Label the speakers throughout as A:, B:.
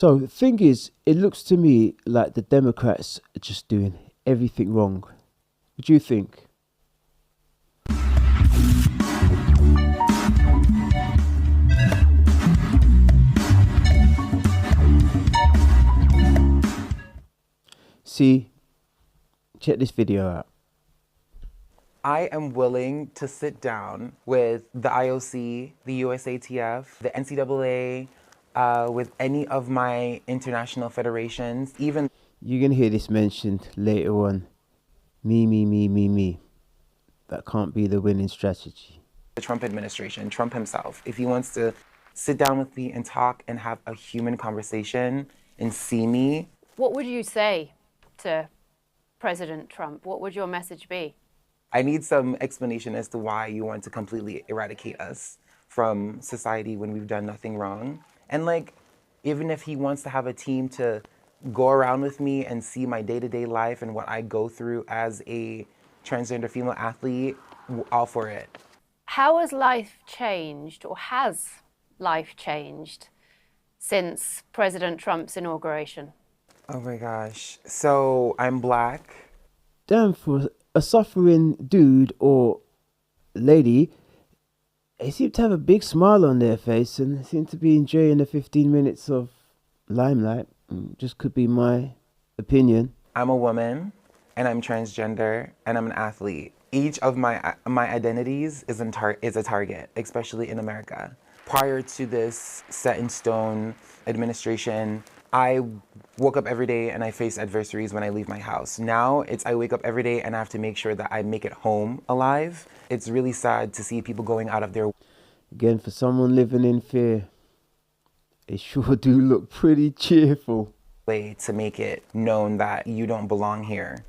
A: So the thing is, it looks to me like the Democrats are just doing everything wrong. What do you think? See, check this video out.
B: I am willing to sit down with the IOC, the USATF, the NCAA, with any of my international federations, even
A: You're going to hear this mentioned later on. Me, me, me, me, me. That can't be the winning strategy.
B: the Trump administration, Trump himself. If he wants to sit down with me and talk and have a human conversation and see me.
C: What would you say to President Trump? What would your message be?
B: I need some explanation as to why you want to completely eradicate us from society when we've done nothing wrong. And like, even if he wants to have a team to go around with me and see my day-to-day life and what I go through as a transgender female athlete, all for it.
C: How has life changed, or has life changed since President Trump's inauguration?
B: Oh my gosh. So I'm Black.
A: Damn, for a suffering dude or lady, they seem to have a big smile on their face and seem to be enjoying the 15 minutes of limelight. Just could be my opinion.
B: I'm a woman and I'm transgender and I'm an athlete. Each of my identities is a target, especially in America. Prior to this set in stone administration, I woke up every day and I face adversaries when I leave my house. Now I wake up every day and I have to make sure that I make it home alive. It's really sad to see people going out of their
A: Again, for someone living in fear, they sure do look pretty cheerful.
B: way to make it known that you don't belong here.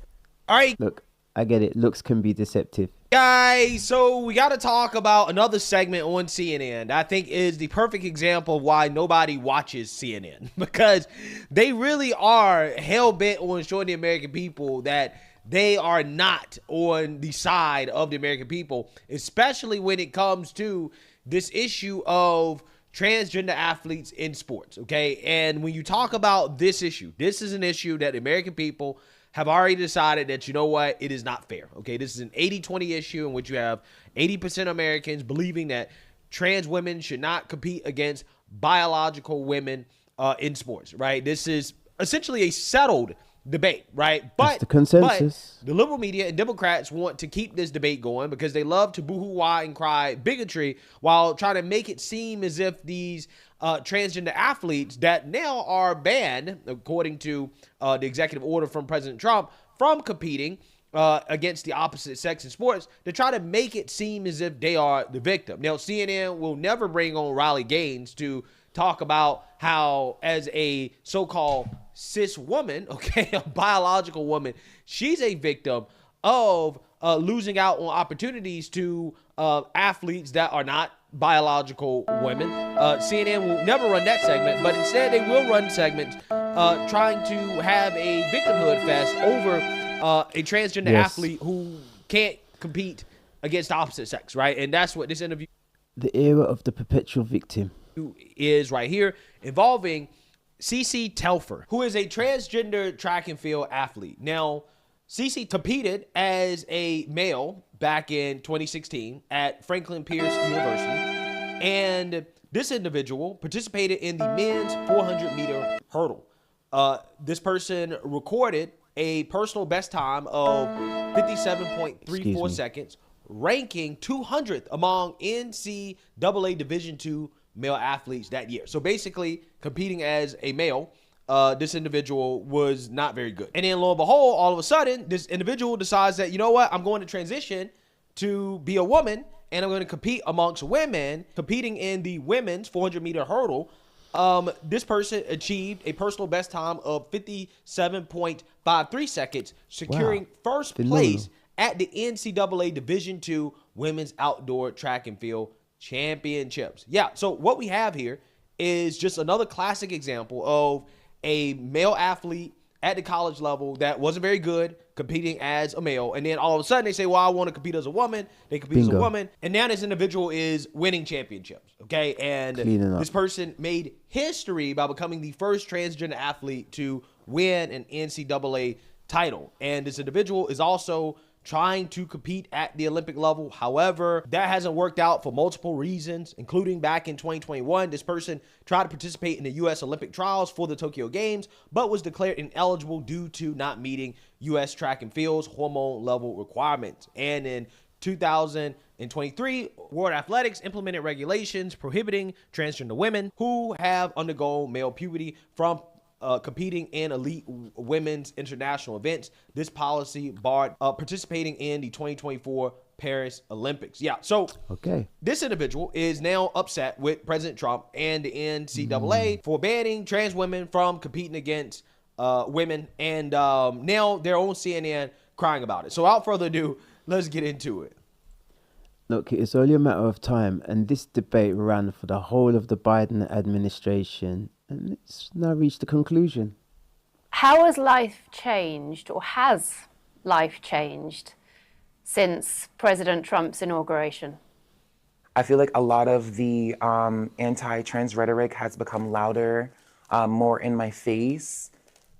D: All right,
A: Look, I get it. Looks can be deceptive.
D: guys, so we got to talk about another segment on CNN that I think is the perfect example of why nobody watches CNN, because they really are hell-bent on showing the American people that they are not on the side of the American people, especially when it comes to this issue of transgender athletes in sports, okay? And when you talk about this issue, this is an issue that the American people have already decided that, you know what, it is not fair, okay? This is an 80-20 issue in which you have 80% Americans believing that trans women should not compete against biological women in sports, right? This is essentially a settled debate, right?
A: That's the consensus.
D: But the liberal media and Democrats want to keep this debate going because they love to boo-hoo-wah and cry bigotry while trying to make it seem as if these transgender athletes that now are banned, according to the executive order from President Trump, from competing against the opposite sex in sports, to try to make it seem as if they are the victim. Now, CNN will never bring on Riley Gaines to talk about how, as a so-called cis woman, okay, a biological woman, she's a victim of losing out on opportunities to athletes that are not biological women. CNN will never run that segment, but instead they will run segments trying to have a victimhood fest over a transgender athlete who can't compete against the opposite sex, right? And that's what this interview
A: The era of the perpetual victim.
D: is right here, involving Cece Telfer, who is a transgender track and field athlete. Now, Cece competed as a male back in 2016 at Franklin Pierce University, and this individual participated in the men's 400-meter hurdle. This person recorded a personal best time of 57.34 seconds, ranking 200th among NCAA Division II male athletes that year. So basically, competing as a male, this individual was not very good. And then lo and behold, all of a sudden, this individual decides that, you know what, I'm going to transition to be a woman, and I'm going to compete amongst women, competing in the women's 400-meter hurdle. This person achieved a personal best time of 57.53 seconds, securing first place at the NCAA Division II Women's Outdoor Track and Field Championships. Yeah, so what we have here is just another classic example of a male athlete at the college level that wasn't very good competing as a male. And then all of a sudden they say, well, I want to compete as a woman. They compete as a woman. And now this individual is winning championships. Okay. And this person made history by becoming the first transgender athlete to win an NCAA title. And this individual is also trying to compete at the Olympic level. However, that hasn't worked out for multiple reasons, including back in 2021. This person tried to participate in the U.S. Olympic trials for the Tokyo Games, but was declared ineligible due to not meeting U.S. track and field's hormone level requirements. And in 2023, World Athletics implemented regulations prohibiting transgender women who have undergone male puberty from competing in elite women's international events. This policy barred participating in the 2024 Paris Olympics. Yeah, so this individual is now upset with President Trump and the NCAA for banning trans women from competing against women, and now they're on CNN crying about it. So without further ado, let's get into it.
A: Look, it's only a matter of time, and this debate ran for the whole of the Biden administration, and it's now reached a conclusion.
C: How has life changed, or has life changed, since President Trump's inauguration?
B: I feel like a lot of the anti-trans rhetoric has become louder, more in my face.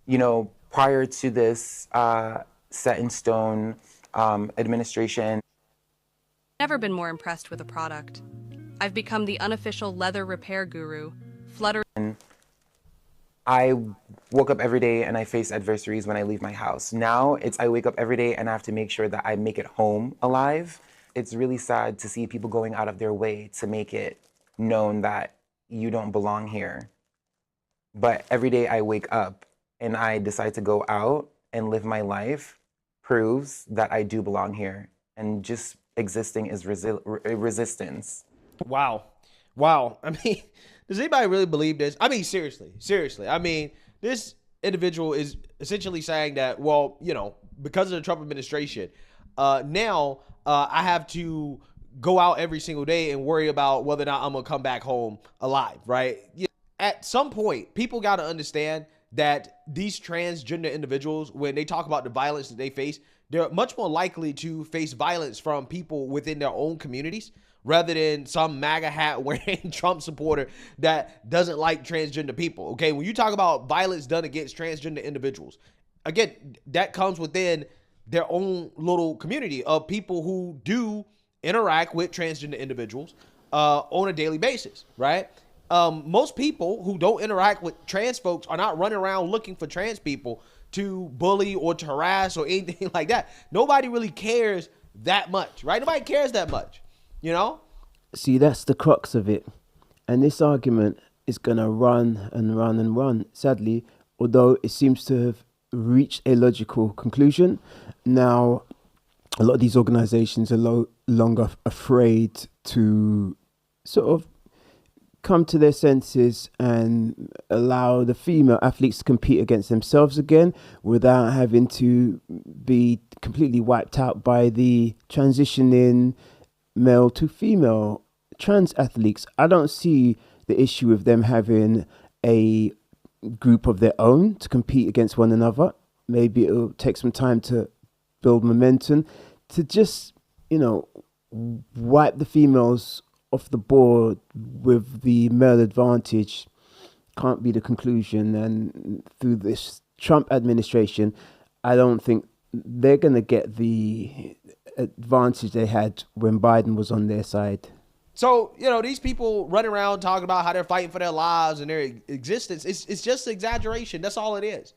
B: You know, prior to this set in stone administration.
E: Never been more impressed with a product. I've become the unofficial leather repair guru. Flutter.
B: I woke up every day and I face adversaries when I leave my house. Now it's I wake up every day and I have to make sure that I make it home alive. It's really sad to see people going out of their way to make it known that you don't belong here. But every day I wake up and I decide to go out and live my life proves that I do belong here. And just existing is resistance.
D: Wow. I mean, does anybody really believe this? I mean, seriously. I mean, this individual is essentially saying that, well, you know, because of the Trump administration, now I have to go out every single day and worry about whether or not I'm going to come back home alive, right? At some point, people got to understand that these transgender individuals, when they talk about the violence that they face, they're much more likely to face violence from people within their own communities rather than some MAGA hat wearing Trump supporter that doesn't like transgender people. Okay, when you talk about violence done against transgender individuals, again, that comes within their own little community of people who do interact with transgender individuals on a daily basis, right? Most people who don't interact with trans folks are not running around looking for trans people to bully or to harass or anything like that. Nobody really cares that much, right? Nobody cares that much, you know?
A: See, that's the crux of it. And this argument is going to run and run and run. Sadly, although it seems to have reached a logical conclusion, now a lot of these organizations are no longer afraid to sort of come to their senses and allow the female athletes to compete against themselves again without having to be completely wiped out by the transitioning male to female trans athletes. I don't see the issue with them having a group of their own to compete against one another. Maybe it'll take some time to build momentum to just, you know, wipe the females off the board with the male advantage can't be the conclusion. And through this Trump administration, I don't think they're going to get the advantage they had when Biden was on their side.
D: So, you know, these people running around talking about how they're fighting for their lives and their existence, it's just exaggeration. That's all it is.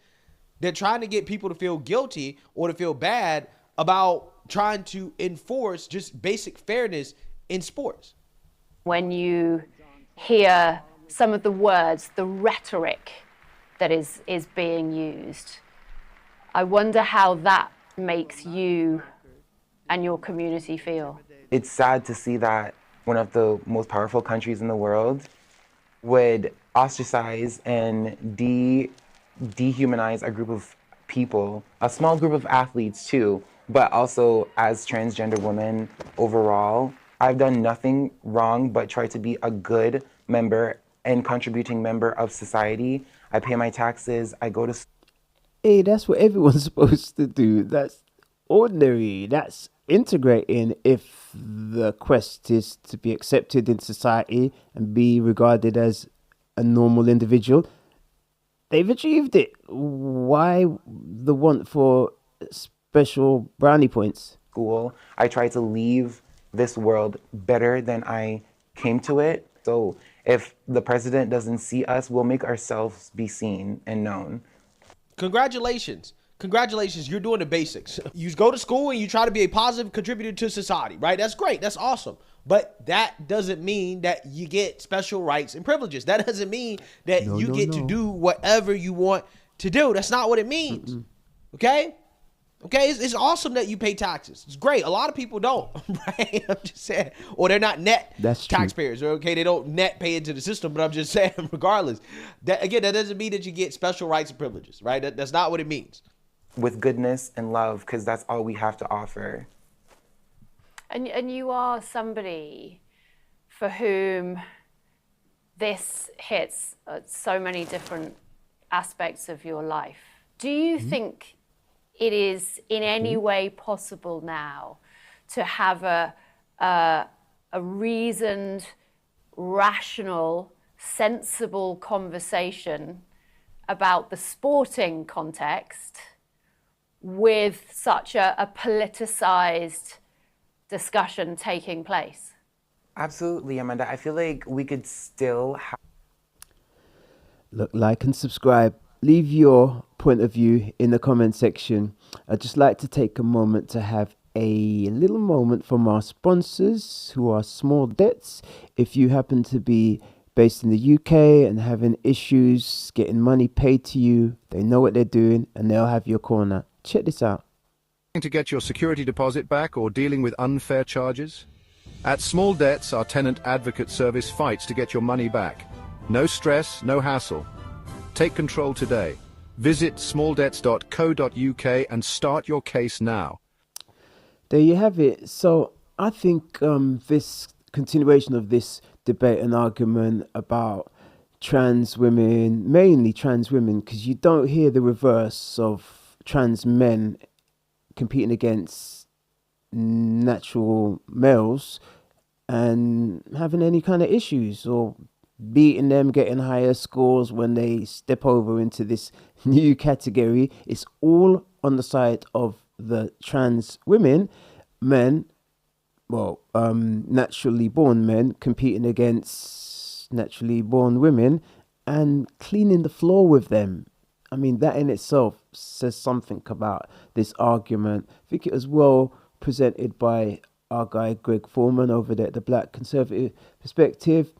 D: They're trying to get people to feel guilty or to feel bad about trying to enforce just basic fairness in sports.
C: When you hear some of the words, the rhetoric that is being used, I wonder how that makes you and your community feel.
B: It's sad to see that one of the most powerful countries in the world would ostracize and dehumanize a group of people, a small group of athletes too, but also as transgender women overall. I've done nothing wrong but try to be a good member and contributing member of society. I pay my taxes, I go to
A: Hey, that's what everyone's supposed to do. That's ordinary. That's integrating if the quest is to be accepted in society and be regarded as a normal individual. They've achieved it. Why the want for special brownie points?
B: School, I try to leave this world better than I came to it. So if the president doesn't see us, we'll make ourselves be seen and known.
D: Congratulations. Congratulations, you're doing the basics. You go to school and you try to be a positive contributor to society, right? That's great. That's awesome. But that doesn't mean that you get special rights and privileges. That doesn't mean that you get to do whatever you want to do. That's not what it means. Okay? Okay, it's awesome that you pay taxes. It's great. A lot of people don't, right? I'm just saying. Or they're not net taxpayers, okay? They don't net pay into the system, but I'm just saying, regardless. That doesn't mean that you get special rights and privileges, right? That's not what it means.
B: With goodness and love, because that's all we have to offer.
C: And you are somebody for whom this hits so many different aspects of your life. Do you think it is in any way possible now to have a reasoned, rational, sensible conversation about the sporting context with such a politicized discussion taking place?
B: Absolutely, Amanda. I feel like we could still have.
A: Look, like and subscribe. Leave your point of view in the comment section. I'd just like to take a moment to have a little moment from our sponsors, who are Small Debts. If you happen to be based in the UK and having issues getting money paid to you, they know what they're doing and they'll have your corner. Check this out.
F: To get your security deposit back or dealing with unfair charges? At Small Debts, our tenant advocate service fights to get your money back. No stress, no hassle. Take control today. Visit smalldebts.co.uk and start your case now.
A: There you have it. So I think this continuation of this debate and argument about trans women, mainly trans women, because you don't hear the reverse of trans men competing against natural males and having any kind of issues or beating them, getting higher scores when they step over into this new category. It's all on the side of the trans women, men, naturally born men competing against naturally born women and cleaning the floor with them. I mean, that in itself says something about this argument. I think it was well presented by our guy Greg Foreman over there at the Black Conservative Perspective.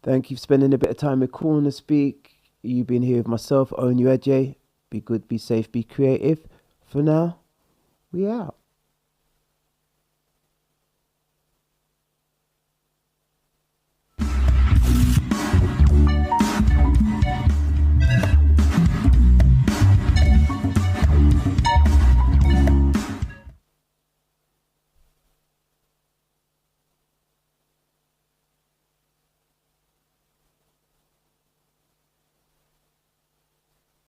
A: Thank you for spending a bit of time with CornerSpeak. You've been here with myself, Owen Ueje. Be good, be safe, be creative. For now, we out.